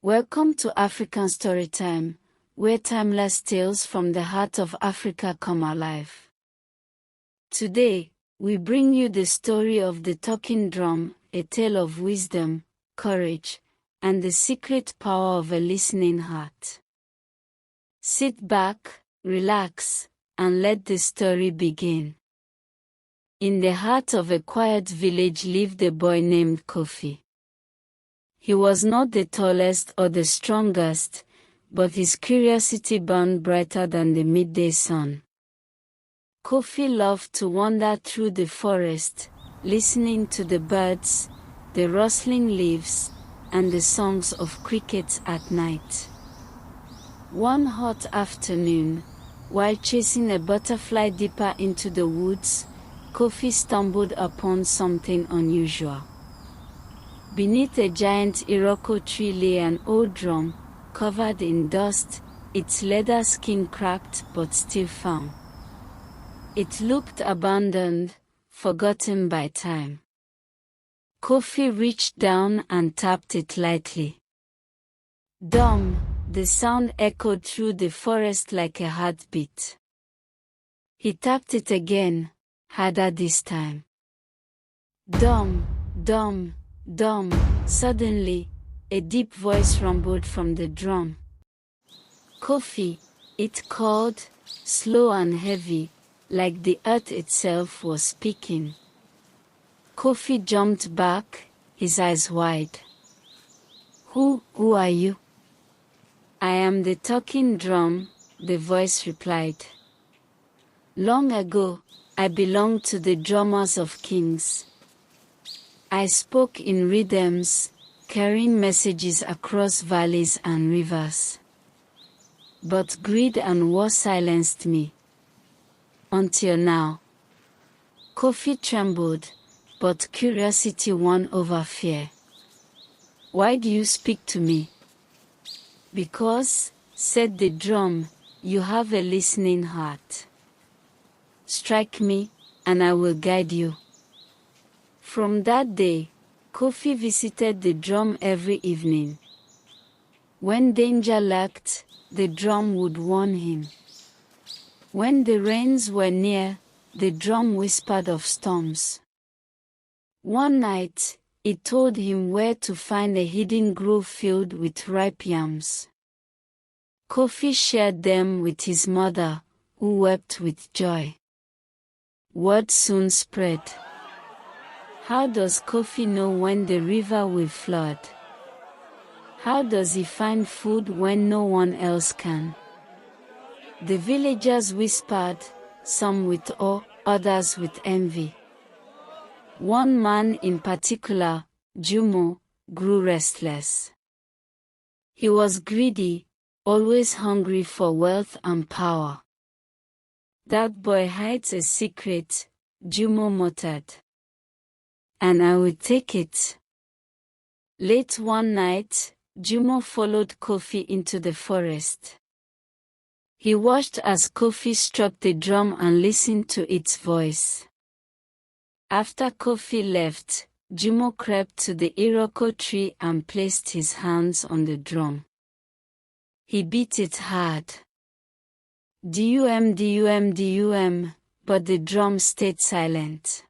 Welcome to African Storytime, where timeless tales from the heart of Africa come alive. Today, we bring you the story of the talking drum, a tale of wisdom, courage, and the secret power of a listening heart. Sit back, relax, and let the story begin. In the heart of a quiet village lived a boy named Kofi. He was not the tallest or the strongest, but his curiosity burned brighter than the midday sun. Kofi loved to wander through the forest, listening to the birds, the rustling leaves, and the songs of crickets at night. One hot afternoon, while chasing a butterfly deeper into the woods, Kofi stumbled upon something unusual. Beneath a giant iroko tree lay an old drum, covered in dust, its leather skin cracked but still firm. It looked abandoned, forgotten by time. Kofi reached down and tapped it lightly. Dum, the sound echoed through the forest like a heartbeat. He tapped it again, harder this time. Dum, dum, dum. Suddenly, a deep voice rumbled from the drum. Kofi, it called, slow and heavy, like the earth itself was speaking. Kofi jumped back, his eyes wide. Who are you? I am the talking drum, the voice replied. Long ago, I belonged to the drummers of kings. I spoke in rhythms, carrying messages across valleys and rivers. But greed and war silenced me. Until now. Kofi trembled, but curiosity won over fear. Why do you speak to me? Because, said the drum, you have a listening heart. Strike me, and I will guide you. From that day, Kofi visited the drum every evening. When danger lurked, the drum would warn him. When the rains were near, the drum whispered of storms. One night, it told him where to find a hidden grove filled with ripe yams. Kofi shared them with his mother, who wept with joy. Word soon spread. How does Kofi know when the river will flood? How does he find food when no one else can? The villagers whispered, some with awe, others with envy. One man in particular, Jumo, grew restless. He was greedy, always hungry for wealth and power. That boy hides a secret, Jumo muttered. And I will take it. Late one night, Jumo followed Kofi into the forest. He watched as Kofi struck the drum and listened to its voice. After Kofi left, Jumo crept to the iroko tree and placed his hands on the drum. He beat it hard. Dum dum dum, but the drum stayed silent.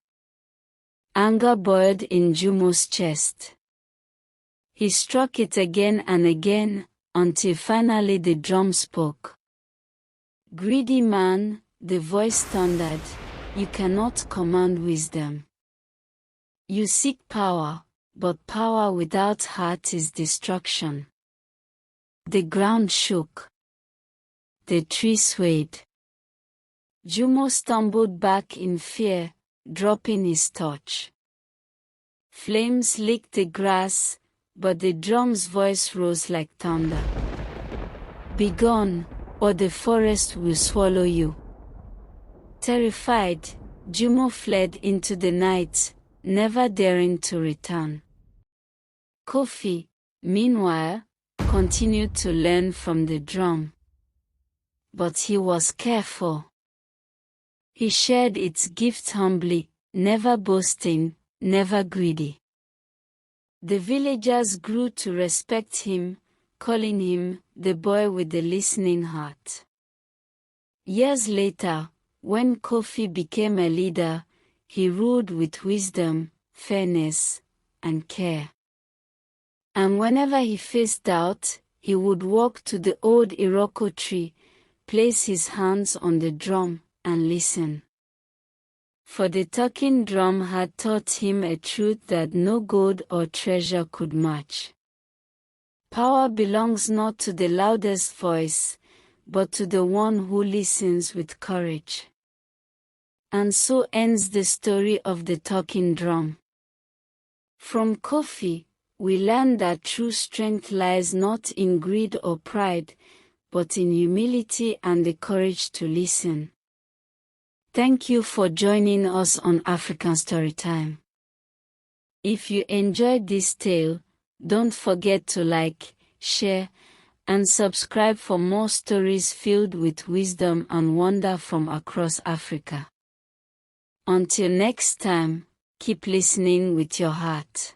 Anger boiled in Jumo's chest. He struck it again and again, until finally the drum spoke. Greedy man, the voice thundered, you cannot command wisdom. You seek power, but power without heart is destruction. The ground shook. The tree swayed. Jumo stumbled back in fear, dropping his torch. Flames licked the grass, but the drum's voice rose like thunder. Begone, or the forest will swallow you. Terrified, Jumo fled into the night, never daring to return. Kofi, meanwhile, continued to learn from the drum. But he was careful. He shared its gifts humbly, never boasting, never greedy. The villagers grew to respect him, calling him the boy with the listening heart. Years later, when Kofi became a leader, he ruled with wisdom, fairness, and care. And whenever he faced doubt, he would walk to the old Iroko tree, place his hands on the drum, and listen. For the talking drum had taught him a truth that no gold or treasure could match. Power belongs not to the loudest voice, but to the one who listens with courage. And so ends the story of the talking drum. From Kofi, we learn that true strength lies not in greed or pride, but in humility and the courage to listen. Thank you for joining us on African Storytime. If you enjoyed this tale, don't forget to like, share, and subscribe for more stories filled with wisdom and wonder from across Africa. Until next time, keep listening with your heart.